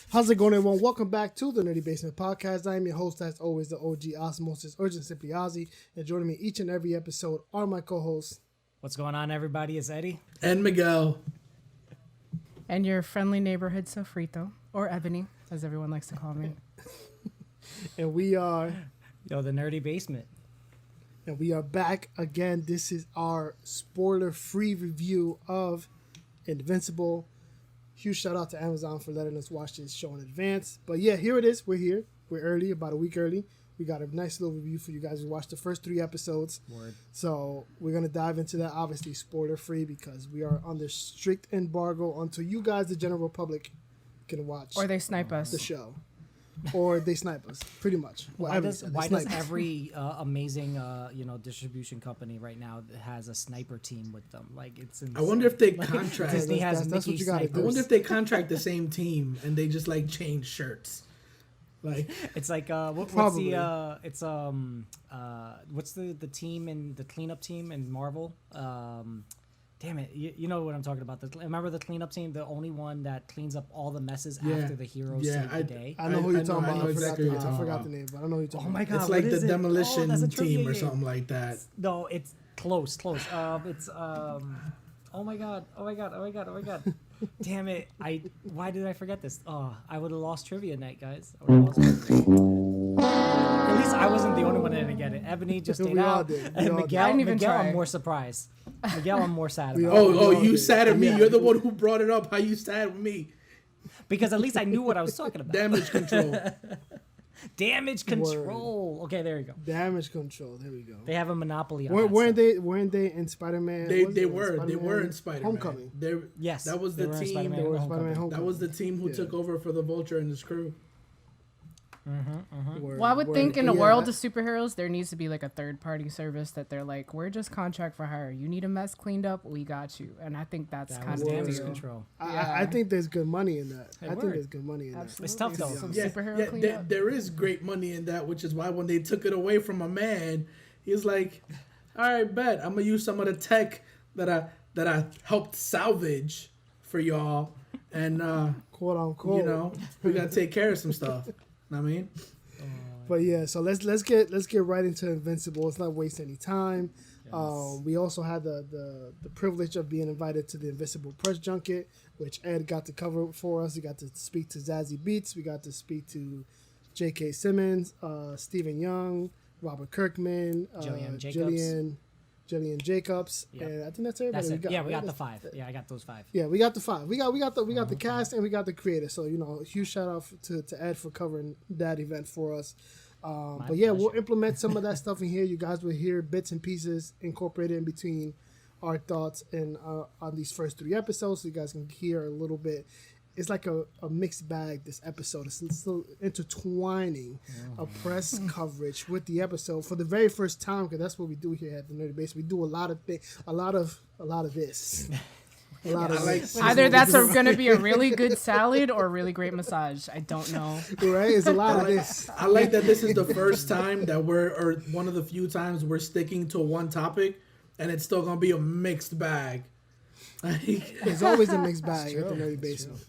How's it going, everyone? Welcome back to the Nerdy Basement Podcast. I am your host, as always, the OG Osmosis, Urgent Cipriazzi. And joining me each and every episode are my co-hosts. What's going on, everybody? It's Eddie. And Miguel. And your friendly neighborhood Sofrito, or Ebony, as everyone likes to call me. And we are... Yo, the Nerdy Basement. And we are back again. This is our spoiler-free review of Invincible. Huge shout out to Amazon for letting us watch this show in advance. But yeah, here it is. We're here. We're early, about a week early. We got a nice little review for you guys. We watched the first 3 episodes. Word. So we're going to dive into that, obviously spoiler-free, because we are under strict embargo until you guys, the general public, can watch Or they snipe us. the show. Or they snipe us, pretty much. Why does every amazing distribution company right now has a sniper team with them? Like, it's insane. I wonder if they contract. Disney has that's what Mickey you gotta snipers. I wonder if they contract the same team and they just like change shirts. Like It's like what's Probably. the what's the team in the cleanup team in Marvel? Damn it, you know what I'm talking about. Remember the cleanup team, the only one that cleans up all the messes after the heroes save the day. I know who you're talking about. I exactly forgot the name, but I know who you're talking Oh my about. god, it's like what the is it? demolition that's a trivia team or game. something like that. No, it's close. It's oh my god. Damn it! Why did I forget this? Oh, I would have lost trivia night, guys. At least I wasn't the only one that didn't get it. Ebony just stayed We all out, did. and Miguel. I didn't even Miguel, try. I'm more surprised. Miguel, I'm more sad We about all- Oh, you did. sad at me. Yeah. You're the one who brought it up. How you sad with me? because at least I knew what I was talking about. Damage control. Damage control. Okay, there you go. Damage control. There we go. They have a monopoly on Weren't that they in Spider-Man? They were in Spider-Man. Homecoming. Yes, that was they the were in team. Spider-Man They were in Homecoming. Spider-Man Homecoming. That was the team who took over for the Vulture and his crew. Word, Well, I would word. think in But a yeah, world of superheroes, there needs to be like a third-party service that they're like, we're just contract for hire. You need a mess cleaned up, we got you. And I think that's That kind was of the damage deal. control. I think there's good money in that. I think word. there's good money in that. Absolutely. It's tough, though. Some Yeah, superhero cleanup. there is great money in that, which is why when they took it away from a man, he's like, "All right, bet I'm gonna use some of the tech that I helped salvage for y'all, and Quote unquote. we gotta take care of some stuff." Know what I mean, But yeah, so let's get right into Invincible. Let's not waste any time. Yes. We also had the privilege of being invited to the Invincible press junket, which Ed got to cover for us. We got to speak to Zazie Beetz. We got to speak to J.K. Simmons, Stephen Young, Robert Kirkman, Jillian Jacobs, Yep. and I think that's everybody. That's it. We got the That's- 5. Yeah, I got those 5. Yeah, we got the 5. We got the cast and we got the creator. So huge shout out to Ed for covering that event for us. But yeah, we'll implement some of that stuff in here. You guys will hear bits and pieces incorporated in between our thoughts and on these first 3 episodes, so you guys can hear a little bit. It's like a mixed bag. This episode is still intertwining a press coverage with the episode for the very first time, because that's what we do here at the Nerdy Base. We do a lot of this. A lot of this. Either that's going to be a really good salad or a really great massage. I don't know. Right? It's a lot of this. I like that this is the first time that or one of the few times we're sticking to one topic, and it's still gonna be a mixed bag. It's always a mixed bag at the Nerdy Basement.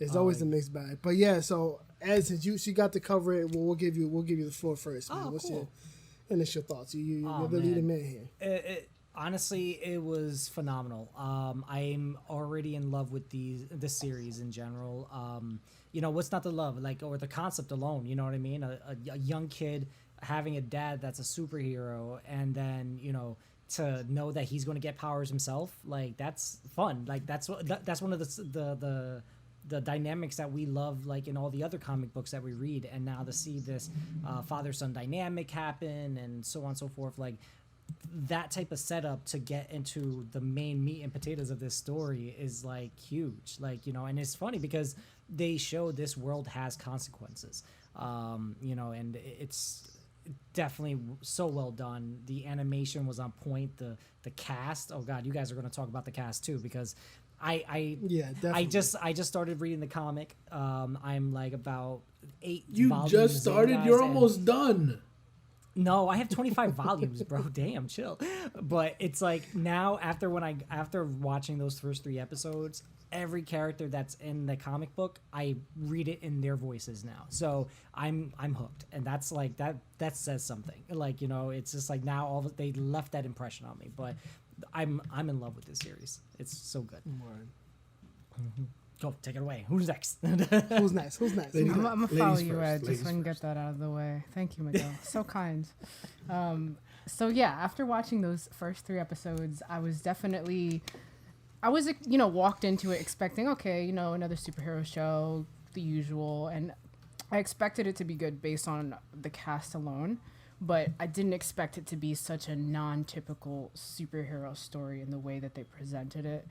It's always a mixed bag. But yeah, so Ed, since you got to cover it, we'll give you the floor first, man. What's your initial thoughts? You're the leading man here. Honestly, it was phenomenal. I'm already in love with the series in general. What's not to love? Or the concept alone, you know what I mean? A young kid having a dad that's a superhero, and then, to know that he's going to get powers himself, like, that's fun. Like, that's one of the dynamics that we love, like in all the other comic books that we read. And now to see this father-son dynamic happen and so on and so forth, like, that type of setup to get into the main meat and potatoes of this story is like huge, and it's funny because they show this world has consequences, and it's definitely so well done. The animation was on point. The cast, oh god, you guys are going to talk about the cast too, because I just started reading the comic. I'm like about 8 You volumes just in, started. guys, You're and- almost done. No, I have 25 volumes, bro. Damn, chill. But it's like now after watching those first 3 episodes, every character that's in the comic book, I read it in their voices now. So I'm hooked, and that's like that says something. Like, you know, it's just like now they left that impression on me. But I'm in love with this series. It's so good. Mm-hmm. Go, take it away. Who's next? Who's next? I'm gonna follow you, Ed, just so I can get that out of the way. Thank you, Miguel. So kind. So yeah, after watching those first 3 episodes, I was walked into it expecting, okay, you know, another superhero show, the usual, and I expected it to be good based on the cast alone, but I didn't expect it to be such a non-typical superhero story in the way that they presented it.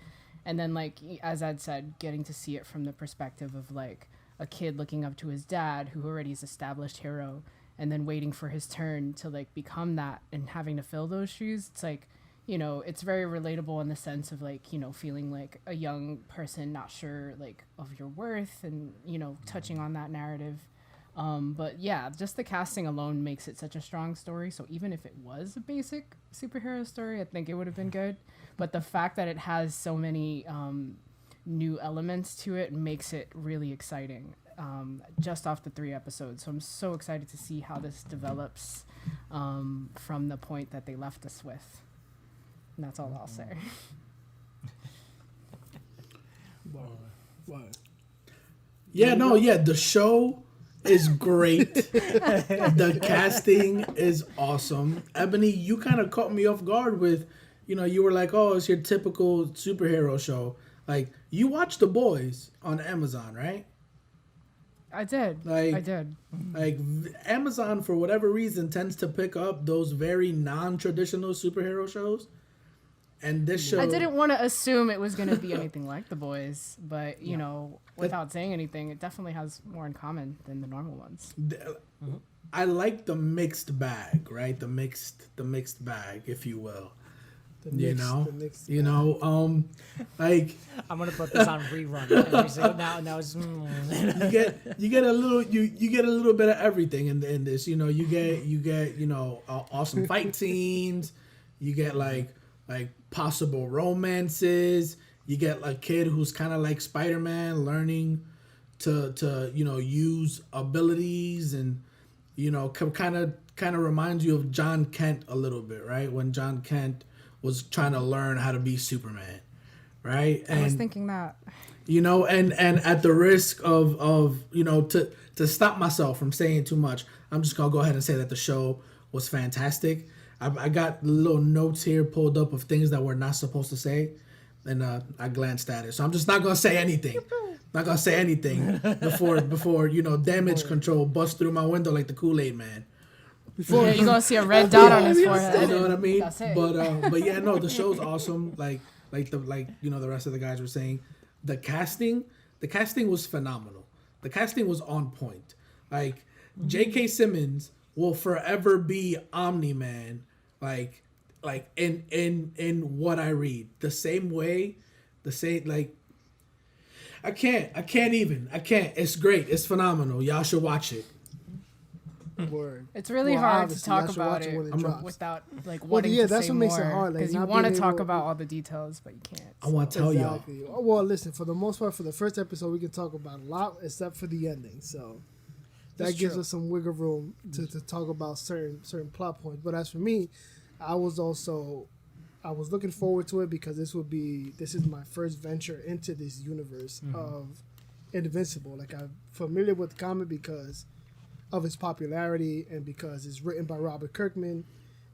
And then, like, as Ed said, getting to see it from the perspective of, like, a kid looking up to his dad, who already is established hero, and then waiting for his turn to, like, become that and having to fill those shoes. It's, like, you know, it's very relatable in the sense of, like, you know, feeling like a young person not sure, like, of your worth and, you know, touching on that narrative. But, yeah, just the casting alone makes it such a strong story. So even if it was a basic superhero story, I think it would have been good. But the fact that it has so many new elements to it makes it really exciting just off the 3 episodes. So I'm so excited to see how this develops from the point that they left us with. And that's all I'll say. The show is great. The casting is awesome. Ebony, you kind of caught me off guard with, you know, you were like, oh, it's your typical superhero show. Like, you watched The Boys on Amazon, right? I did. Like, Amazon, for whatever reason, tends to pick up those very non-traditional superhero shows. And this show... I didn't want to assume it was going to be anything like The Boys, but, you know, without saying anything, it definitely has more in common than the normal ones. I like the mixed bag, right? The mixed bag, if you will. Like I'm gonna put this on rerun every single now. It's you get a little bit of everything in this. You know, you get you know, awesome fight scenes. You get like possible romances. You get a kid who's kind of like Spider-Man, learning to you know, use abilities, and you know, kind of reminds you of John Kent a little bit, right? When John Kent was trying to learn how to be Superman, right? I was thinking that. You know, and at the risk of you know, to stop myself from saying too much, I'm just gonna go ahead and say that the show was fantastic. I got little notes here pulled up of things that we're not supposed to say, and I glanced at it. So I'm just not gonna say anything. Not gonna say anything before you know, damage control busts through my window like the Kool-Aid Man. You're gonna see a red dot on his forehead. You know what I mean? That's it. But yeah, no, the show's awesome. Like you know, the rest of the guys were saying, the casting was phenomenal. The casting was on point. Like, J.K. Simmons will forever be Omni-Man. Like in what I read, the same like. I can't. It's great. It's phenomenal. Y'all should watch it. Word. It's really hard to talk about it without like wanting to that's say what makes more, it hard. Like, because you want to talk about all the details, but you can't. I want to tell y'all. Well, listen. For the most part, for the first episode, we can talk about a lot, except for the ending. So that gives us some wiggle room to talk about certain plot points. But as for me, I was looking forward to it because this is my first venture into this universe of Invincible. Like, I'm familiar with the comic because of its popularity and because it's written by Robert Kirkman.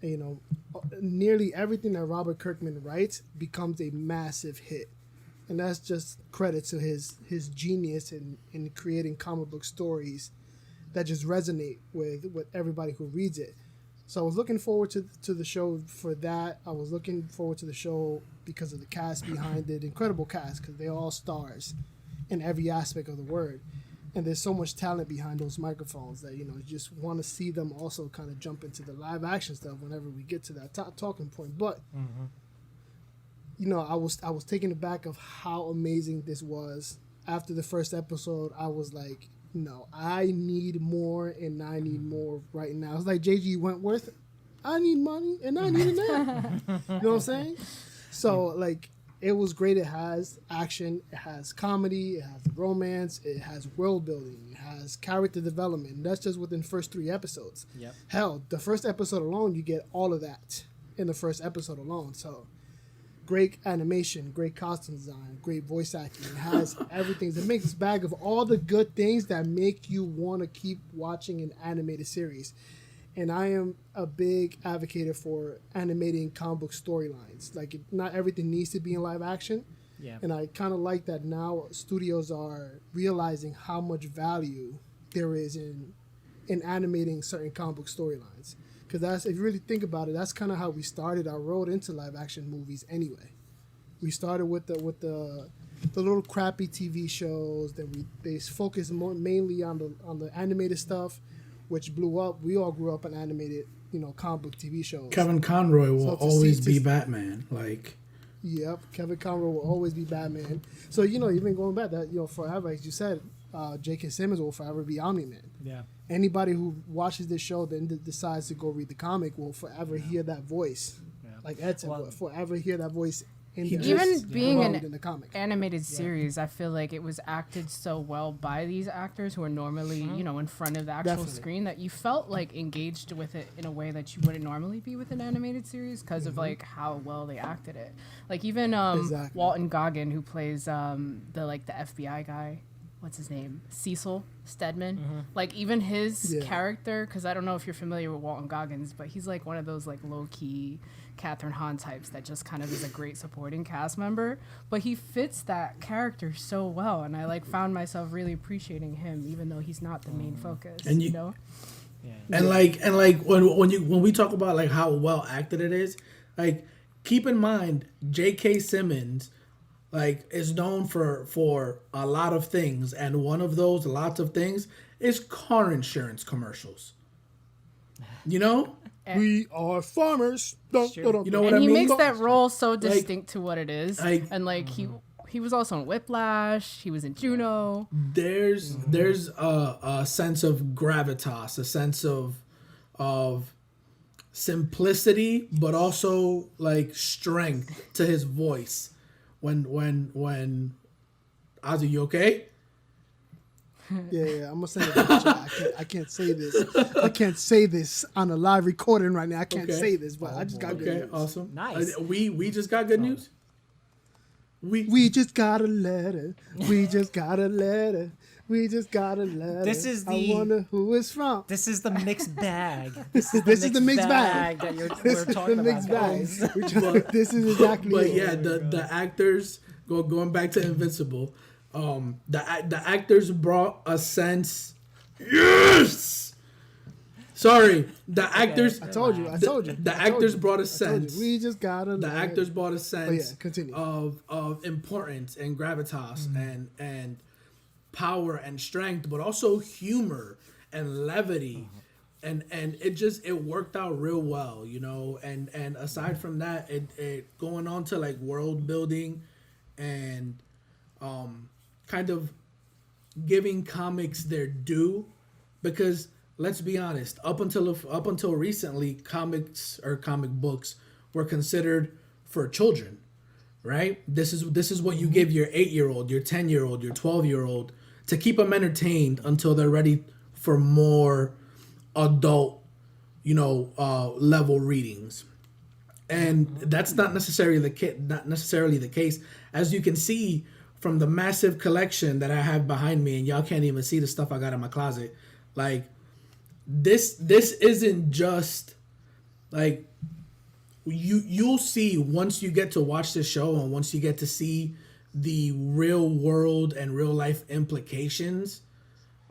And, you know, nearly everything that Robert Kirkman writes becomes a massive hit. And that's just credit to his genius in creating comic book stories that just resonate with everybody who reads it. So I was looking forward to the show for that. I was looking forward to the show because of the cast behind it. Incredible cast, because they're all stars in every aspect of the word. And there's so much talent behind those microphones that, you know, you just want to see them also kind of jump into the live action stuff whenever we get to that talking point. But, you know, I was taken aback of how amazing this was. After the first episode, I was like, no, I need more, and I need more right now. It's like J.G. Wentworth. I need money, and I need it now. You know what I'm saying? So, like, it was great. It has action, it has comedy, it has romance, it has world building, it has character development. And that's just within the first 3 episodes. Yep. Hell, the first episode alone, you get all of that in the first episode alone. So great animation, great costume design, great voice acting. It has everything. It's a mixed bag of all the good things that make you want to keep watching an animated series. And I am a big advocate for animating comic book storylines. Like, not everything needs to be in live action. Yeah. And I kind of like that now studios are realizing how much value there is in animating certain comic book storylines. Because that's, if you really think about it, that's kind of how we started our road into live action movies anyway. We started with the little crappy TV shows. Then they focused more mainly on the animated stuff, which blew up. We all grew up on animated, comic book TV shows. Kevin Conroy will always be Batman. Like, yep, Kevin Conroy will always be Batman. So you've been going back that forever, as you said. J.K. Simmons will forever be Omni-Man. Yeah. Anybody who watches this show then decides to go read the comic will forever hear that voice. Yeah. Like Ed said, will forever hear that voice. Even being in the comic. Animated series, I feel like it was acted so well by these actors who are normally, in front of the actual screen, that you felt like engaged with it in a way that you wouldn't normally be with an animated series because of like how well they acted it. Like even Walton Goggin, who plays the FBI guy. What's his name? Cecil Stedman. Like even his character, because I don't know if you're familiar with Walton Goggins, but he's like one of those like low key Catherine Hahn types that just kind of is a great supporting cast member. But he fits that character so well, and I like found myself really appreciating him, even though he's not the main focus. And you know. Yeah. And like when we talk about like how well acted it is, like keep in mind J.K. Simmons. Like, is known for a lot of things, and one of those lots of things is car insurance commercials. We are farmers. You know what I mean? And he makes that role so distinct to what it is. And like he was also in Whiplash. He was in Juno. There's a sense of gravitas, a sense of simplicity, but also like strength to his voice. When Ozzy, you okay? Yeah, I'm gonna send it to the chat. I can't say this. I can't say this on a live recording right now. I can't say this, but I just got good news. Awesome. Nice. We just got good news. We just got a letter. We just got a letter. We just got a letter. This is I wonder who it's from. This is the mixed bag. This is the mixed bag that we're talking about. Guys. This is exactly. But yeah, the actors going back to Invincible. The actors brought a sense. Yes. Sorry, the actors. I told you. The actors brought a sense. We just got a. The actors brought a sense continue. of importance and gravitas and power and strength, but also humor and levity, and it worked out real well, and aside from that, it going on to like world building and kind of giving comics their due, because let's be honest, up until recently, comics or comic books were considered for children, right? This is what you give your 8-year-old, your 10-year-old, your 12-year-old to keep them entertained until they're ready for more adult, level readings. And that's not necessarily the case. As you can see from the massive collection that I have behind me, and y'all can't even see the stuff I got in my closet. Like this isn't just like you'll see once you get to watch this show and once you get to see the real world and real life implications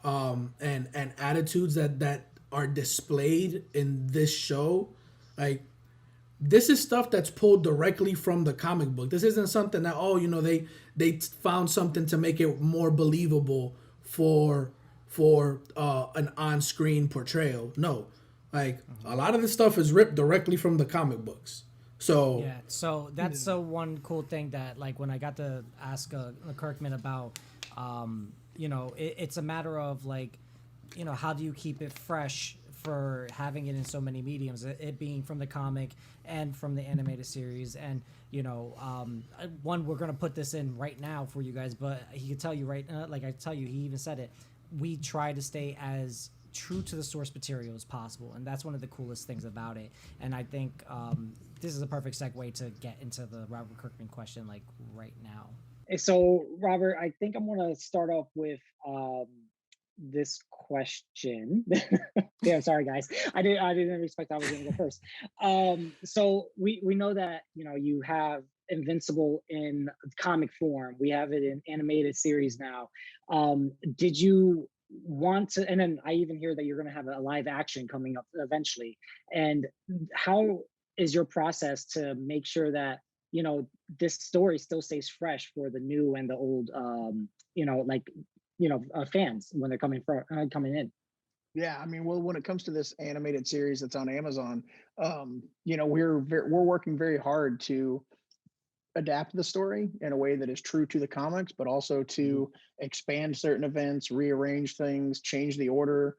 and attitudes that are displayed in this show. Like, this is stuff that's pulled directly from the comic book. This isn't something that they found something to make it more believable for an on-screen portrayal. No, like a lot of this stuff is ripped directly from the comic books. So yeah, so that's one cool thing that, like, when I got to ask Kirkman about, it's a matter of like, how do you keep it fresh for having it in so many mediums, it being from the comic and from the animated series. And one, we're gonna put this in right now for you guys, but he could tell you he even said it. We try to stay as true to the source material as possible, and that's one of the coolest things about it. And I think this is a perfect segue to get into the Robert Kirkman question right now. So Robert, I think I'm going to start off with this question. Yeah, sorry guys, I didn't expect I was going to go first. So we know that you have Invincible in comic form. We have it in animated series now. Did you want to, and then I even hear that you're going to have a live action coming up eventually, and how is your process to make sure that this story still stays fresh for the new and the old fans when they're coming in? Yeah, I mean, well, when it comes to this animated series that's on Amazon, we're working very hard to adapt the story in a way that is true to the comics, but also to expand certain events, rearrange things, change the order,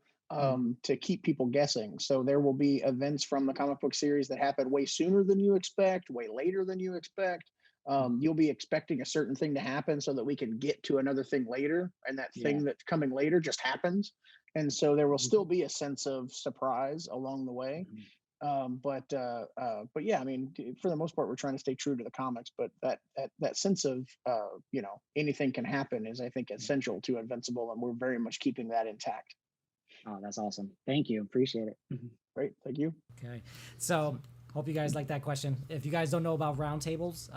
to keep people guessing. So there will be events from the comic book series that happen way sooner than you expect, way later than you expect. You'll be expecting a certain thing to happen so that we can get to another thing later, and that thing that's coming later just happens. And so there will still be a sense of surprise along the way. But yeah, I mean, for the most part, we're trying to stay true to the comics, but that sense of, anything can happen is, I think, essential to Invincible, and we're very much keeping that intact. Oh, that's awesome. Thank you. Appreciate it. Great. Thank you. Okay. So hope you guys like that question. If you guys don't know about roundtables,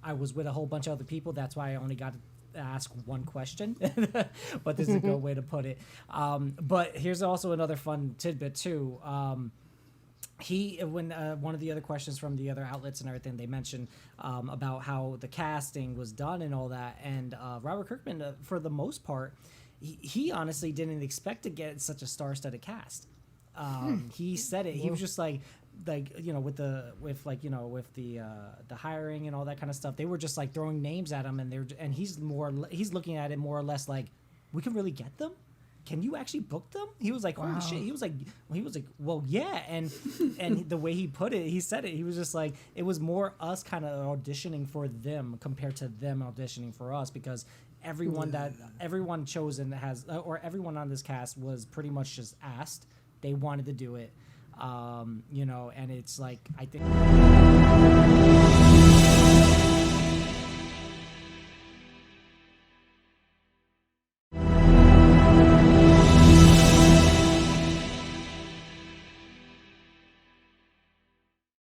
I was with a whole bunch of other people. That's why I only got to ask one question, but this is a good way to put it. But here's also another fun tidbit too. When one of the other questions from the other outlets and everything, they mentioned about how the casting was done and all that. And Robert Kirkman, for the most part, he honestly didn't expect to get such a star-studded cast. He said it. He was just with the hiring and all that kind of stuff. They were just throwing names at him, and he's looking at it more or less like, we can really get them. Can you actually book them? He was like, holy shit. He was like, well, yeah. And the way he put it, he said it. He was just like, it was more us kind of auditioning for them compared to them auditioning for us, because everyone chosen or everyone on this cast was pretty much just asked. They wanted to do it, and it's I think.